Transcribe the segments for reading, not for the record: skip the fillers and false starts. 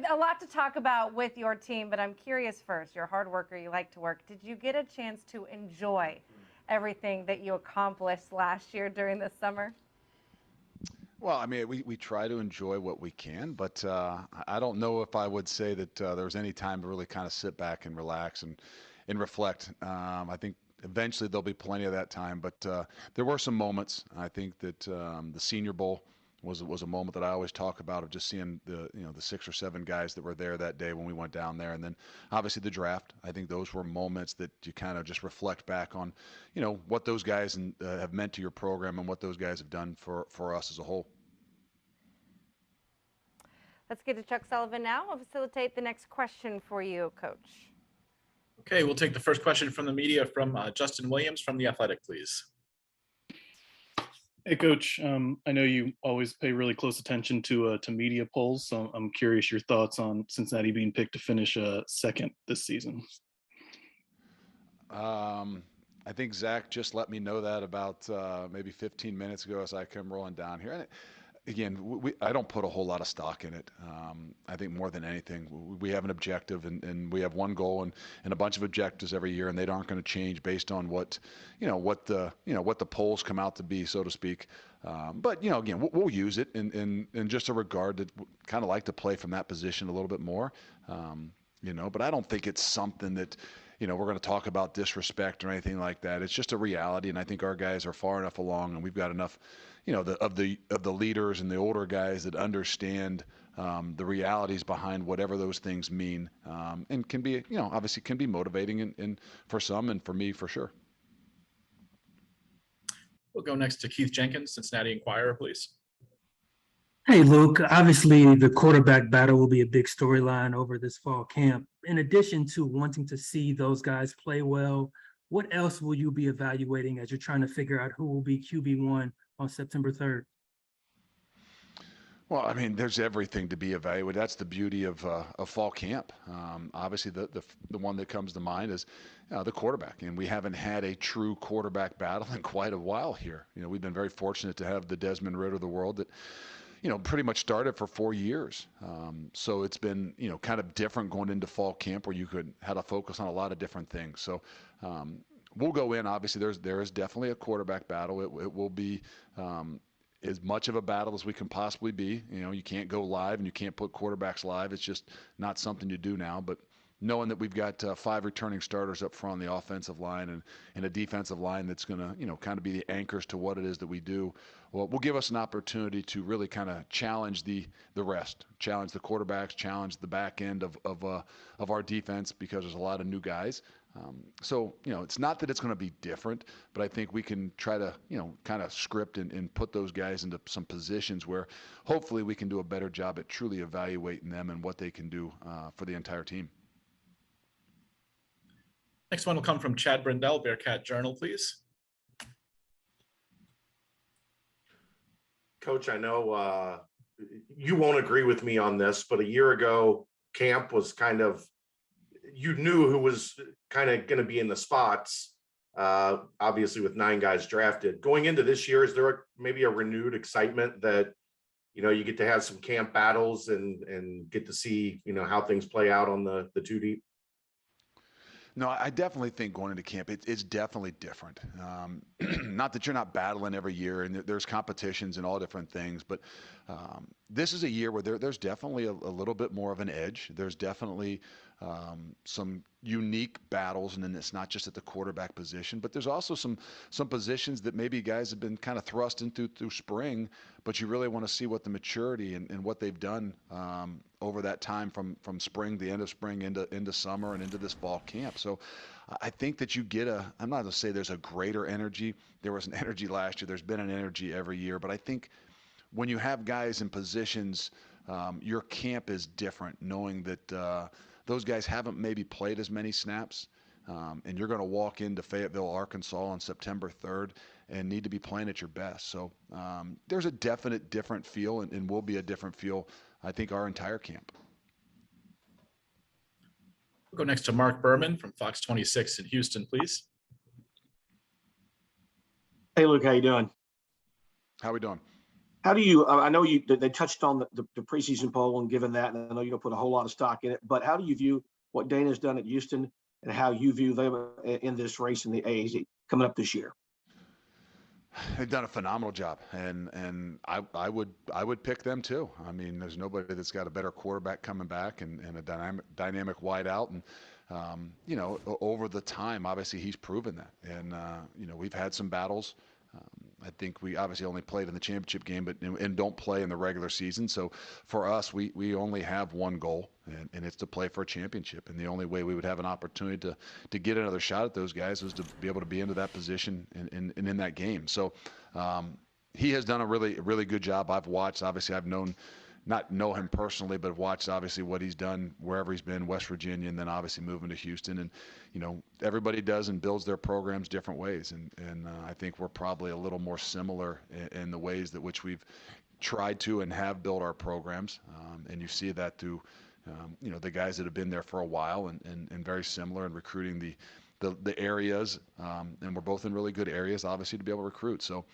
A lot to talk about with your team, but I'm curious first. You're a hard worker. You like to work. Did you get a chance to enjoy everything that you accomplished last year during the summer? Well, I mean, we try to enjoy what we can, but I don't know if I would say that there was any time to really kind of sit back and relax and reflect. I think eventually there'll be plenty of that time, but there were some moments. I think that the Senior Bowl was a moment that I always talk about of just seeing the 6 or 7 guys that were there that day when we went down there, and then obviously the draft. I think those were moments that you kind of just reflect back on, what those guys have meant to your program and what those guys have done for us as a whole. Let's get to Chuck Sullivan now. I'll facilitate the next question for you, Coach. Okay, we'll take the first question from the media from Justin Williams from The Athletic, please. Hey, Coach. I know you always pay really close attention to media polls, so I'm curious your thoughts on Cincinnati being picked to finish second this season. I think Zach just let me know that about maybe 15 minutes ago as I come rolling down here. And again, I don't put a whole lot of stock in it. I think more than anything, we have an objective and we have one goal and a bunch of objectives every year, and they aren't going to change based on what the polls come out to be, so to speak. But again, we'll use it in just a regard that kind of like to play from that position a little bit more. But I don't think it's something that we're going to talk about disrespect or anything like that. It's just a reality, and I think our guys are far enough along, and we've got enough, of the leaders and the older guys that understand the realities behind whatever those things mean, and can be, obviously can be motivating and for some, and for me for sure. We'll go next to Keith Jenkins, Cincinnati Enquirer, please. Hey, Luke. Obviously, the quarterback battle will be a big storyline over this fall camp. In addition to wanting to see those guys play well, what else will you be evaluating as you're trying to figure out who will be QB1 on September 3rd? Well, I mean, there's everything to be evaluated. That's the beauty of fall camp. Obviously, the one that comes to mind is the quarterback, and we haven't had a true quarterback battle in quite a while here. We've been very fortunate to have the Desmond Ritter of the world that pretty much started for 4 years. So it's been, kind of different going into fall camp where you had to focus on a lot of different things. So we'll go in. Obviously, there is definitely a quarterback battle. It will be as much of a battle as we can possibly be. You can't go live and you can't put quarterbacks live. It's just not something you do now. But knowing that we've got 5 returning starters up front on the offensive line and a defensive line that's going to, kind of be the anchors to what it is that we do, well, will give us an opportunity to really kind of challenge the rest, challenge the quarterbacks, challenge the back end of our defense, because there's a lot of new guys. So, it's not that it's going to be different, but I think we can try to, kind of script and put those guys into some positions where hopefully we can do a better job at truly evaluating them and what they can do for the entire team. Next one will come from Chad Brindell, Bearcat Journal, please. Coach, I know you won't agree with me on this, but a year ago, camp was kind of, you knew who was kind of going to be in the spots, obviously with 9 guys drafted. Going into this year, is there maybe a renewed excitement that, you get to have some camp battles and get to see, how things play out on the 2 deep? No, I definitely think going into camp, it's definitely different. Not that you're not battling every year, and there's competitions and all different things, but this is a year where there's definitely a little bit more of an edge. There's definitely some unique battles, and then it's not just at the quarterback position, but there's also some positions that maybe guys have been kind of thrust into through spring, but you really want to see what the maturity and what they've done over that time from spring, the end of spring into summer and into this fall camp. So I think that you get I'm not going to say there's a greater energy. There was an energy last year. There's been an energy every year, but I think when you have guys in positions, your camp is different, knowing that those guys haven't maybe played as many snaps, and you're going to walk into Fayetteville, Arkansas on September 3rd and need to be playing at your best. So there's a definite different feel, and will be a different feel, I think, our entire camp. We'll go next to Mark Berman from Fox 26 in Houston, please. Hey, Luke, how you doing? How we doing? How do you? I know they touched on the preseason poll and given that, and I know you don't put a whole lot of stock in it. But how do you view what Dana's done at Houston and how you view them in this race in the AAC coming up this year? They've done a phenomenal job, and I would pick them too. I mean, there's nobody that's got a better quarterback coming back and a dynamic wide out, and over the time, obviously he's proven that, and we've had some battles. I think we obviously only played in the championship game, but and don't play in the regular season. So for us, we only have one goal, and it's to play for a championship. And the only way we would have an opportunity to get another shot at those guys was to be able to be into that position and in that game. So he has done a really good job. I've watched. Obviously, I've not know him personally, but watched obviously what he's done wherever he's been, West Virginia, and then obviously moving to Houston. And everybody does and builds their programs different ways, and I think we're probably a little more similar in the ways that which we've tried to and have built our programs. And you see that through the guys that have been there for a while and very similar in recruiting the areas, and we're both in really good areas, obviously, to be able to recruit. So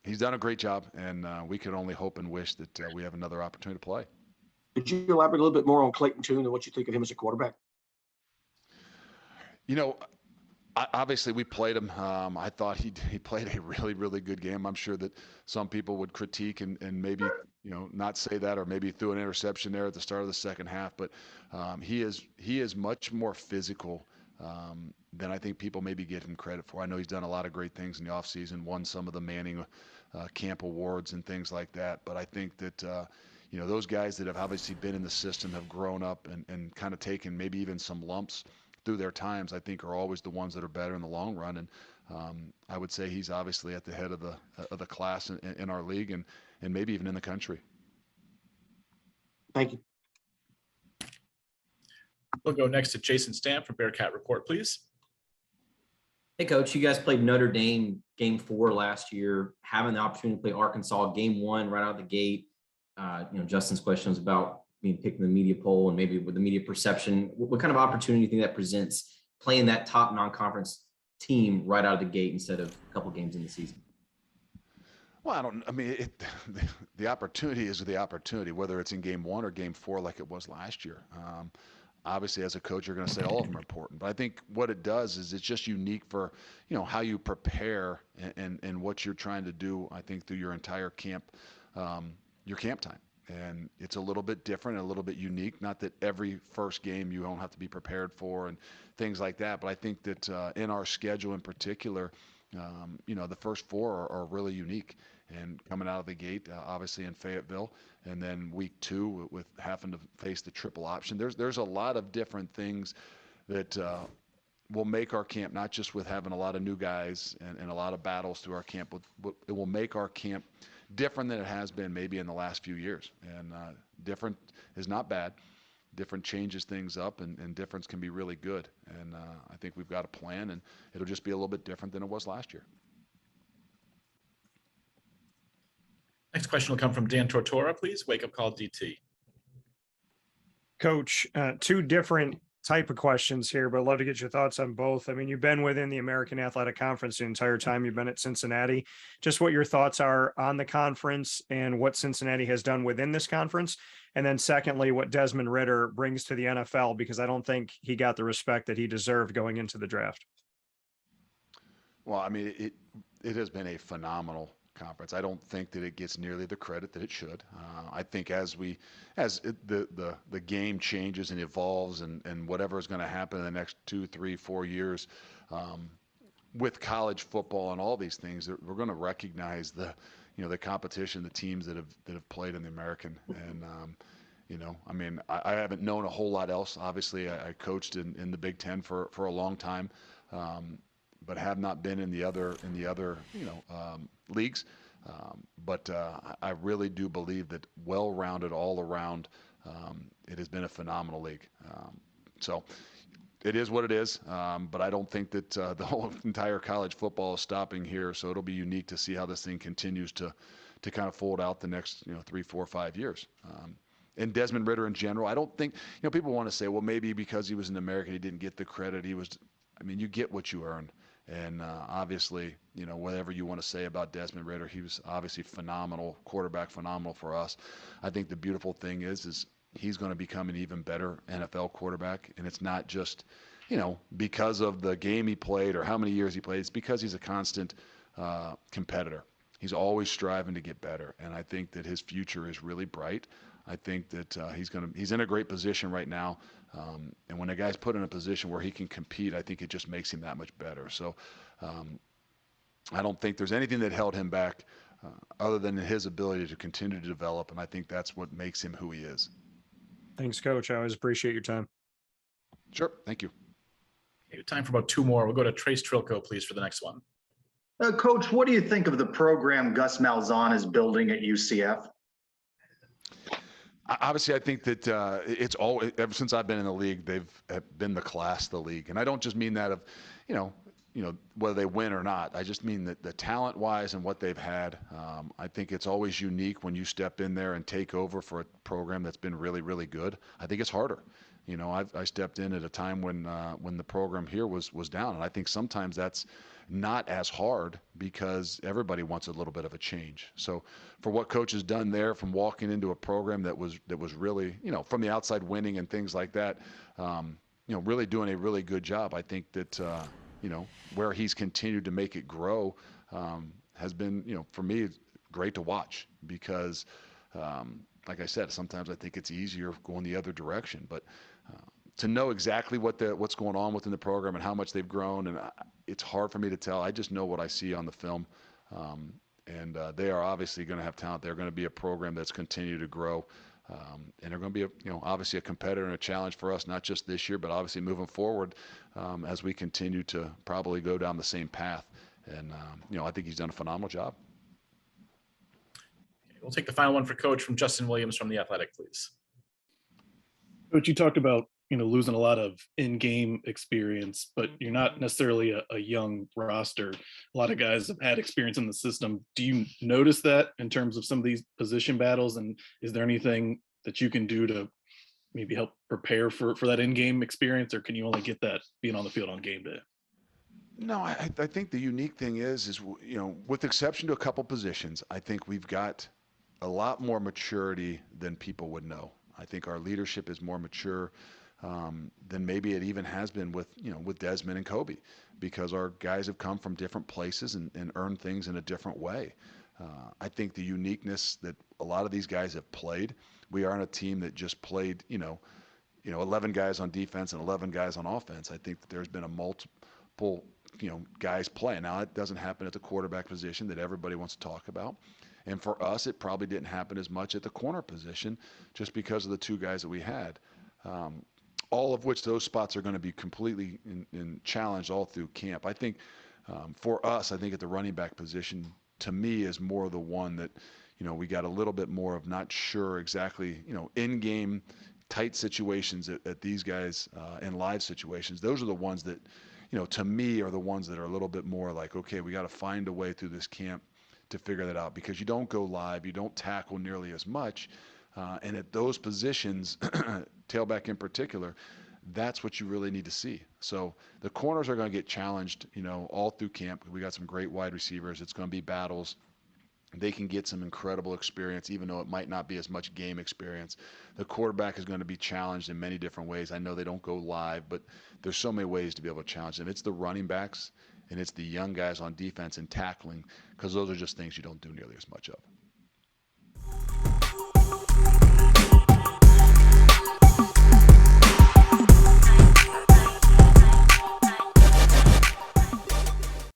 he's done a great job, and we can only hope and wish that we have another opportunity to play. Could you elaborate a little bit more on Clayton Tune and what you think of him as a quarterback? Obviously we played him. I thought he played a really good game. I'm sure that some people would critique and maybe not say that, or maybe threw an interception there at the start of the second half. But he is much more physical than I think people maybe give him credit for. I know he's done a lot of great things in the offseason, won some of the Manning Camp Awards and things like that. But I think that those guys that have obviously been in the system have grown up and kind of taken maybe even some lumps through their times, I think are always the ones that are better in the long run. And I would say he's obviously at the head of the class in our league and maybe even in the country. Thank you. We'll go next to Jason Stamp from Bearcat Report, please. Hey, Coach, you guys played Notre Dame game 4 last year, having the opportunity to play Arkansas game 1 right out of the gate. Justin's question was about being picked in the media poll and maybe with the media perception. What kind of opportunity do you think that presents playing that top non-conference team right out of the gate instead of a couple games in the season? Well, the opportunity is the opportunity, whether it's in game 1 or game 4 like it was last year. Obviously, as a coach, you're going to say all of them are important. But I think what it does is it's just unique for, how you prepare and what you're trying to do, I think, through your entire camp, your camp time. And it's a little bit different and a little bit unique. Not that every first game you don't have to be prepared for and things like that. But I think that in our schedule in particular, the first 4 are really unique. And coming out of the gate, obviously in Fayetteville, and then week 2 with having to face the triple option. There's a lot of different things that will make our camp, not just with having a lot of new guys and a lot of battles through our camp, but it will make our camp different than it has been maybe in the last few years. And different is not bad. Different changes things up, and difference can be really good. And I think we've got a plan, and it'll just be a little bit different than it was last year. Next question will come from Dan Tortora, please. Wake Up Call DT. Coach, 2 different type of questions here, but I'd love to get your thoughts on both. I mean, you've been within the American Athletic Conference the entire time you've been at Cincinnati. Just what your thoughts are on the conference and what Cincinnati has done within this conference. And then secondly, what Desmond Ritter brings to the NFL, because I don't think he got the respect that he deserved going into the draft. Well, I mean, it has been a phenomenal conference. I don't think that it gets nearly the credit that it should. I think as the game changes and evolves and whatever is going to happen in the next 2, 3, 4 years with college football and all these things, we're going to recognize the competition, the teams that have played in the American. And I haven't known a whole lot else. Obviously, I coached in the Big Ten for a long time. But have not been in the other leagues. But I really do believe that well-rounded all around, it has been a phenomenal league. So it is what it is. But I don't think that the whole entire college football is stopping here. So it'll be unique to see how this thing continues to kind of fold out the next 3, 4, 5 years. And Desmond Ritter in general, I don't think people want to say, well, maybe because he was an American, he didn't get the credit. You get what you earn. And obviously, whatever you want to say about Desmond Ritter, he was obviously phenomenal, quarterback phenomenal for us. I think the beautiful thing is he's going to become an even better NFL quarterback. And it's not just, because of the game he played or how many years he played. It's because he's a constant competitor. He's always striving to get better. And I think that his future is really bright. I think that he's in a great position right now. And when a guy's put in a position where he can compete, I think it just makes him that much better. So I don't think there's anything that held him back other than his ability to continue to develop. And I think that's what makes him who he is. Thanks, Coach. I always appreciate your time. Sure. Thank you. Okay, time for about two more. We'll go to Trace Trilko, please, for the next one. Coach, what do you think of the program Gus Malzahn is building at UCF? Obviously, I think that it's always, ever since I've been in the league, they've been the class of the league. And I don't just mean that of, whether they win or not. I just mean that the talent-wise and what they've had. I think it's always unique when you step in there and take over for a program that's been really, really good. I think it's harder. I stepped in at a time when the program here was down, and I think sometimes that's not as hard because everybody wants a little bit of a change. So for what Coach has done there, from walking into a program that was really, from the outside winning and things like that, really doing a really good job. I think that, where he's continued to make it grow has been, for me, great to watch because, like I said, sometimes I think it's easier going the other direction, but to know exactly what's going on within the program and how much they've grown, and it's hard for me to tell. I just know what I see on the film, and they are obviously going to have talent. They're going to be a program that's continued to grow, and they're going to be obviously a competitor and a challenge for us, not just this year, but obviously moving forward as we continue to probably go down the same path. And I think he's done a phenomenal job. We'll take the final one for Coach from Justin Williams from The Athletic, please. Coach, you talked about losing a lot of in-game experience, but you're not necessarily a young roster. A lot of guys have had experience in the system. Do you notice that in terms of some of these position battles? And is there anything that you can do to maybe help prepare for that in-game experience, or can you only get that being on the field on game day? No, I think the unique thing is with exception to a couple positions, I think we've got a lot more maturity than people would know. I think our leadership is more mature than maybe it even has been with Desmond and Kobe, because our guys have come from different places and earned things in a different way. I think the uniqueness that a lot of these guys have played, we aren't a team that just played, 11 guys on defense and 11 guys on offense. I think that there's been a multiple, guys playing. Now, it doesn't happen at the quarterback position that everybody wants to talk about. And for us, it probably didn't happen as much at the corner position just because of the two guys that we had. All of which those spots are going to be completely in challenged all through camp. I think for us, I think at the running back position, to me, is more the one that, we got a little bit more of not sure exactly, in-game tight situations at these guys in live situations. Those are the ones that, to me, are the ones that are a little bit more like, okay, we got to find a way through this camp to figure that out, because you don't go live, you don't tackle nearly as much. And at those positions, tailback in particular, that's what you really need to see. So the corners are going to get challenged, all through camp. We got some great wide receivers. It's going to be battles. They can get some incredible experience, even though it might not be as much game experience. The quarterback is going to be challenged in many different ways. I know they don't go live, but there's so many ways to be able to challenge them. It's the running backs and it's the young guys on defense and tackling, because those are just things you don't do nearly as much of.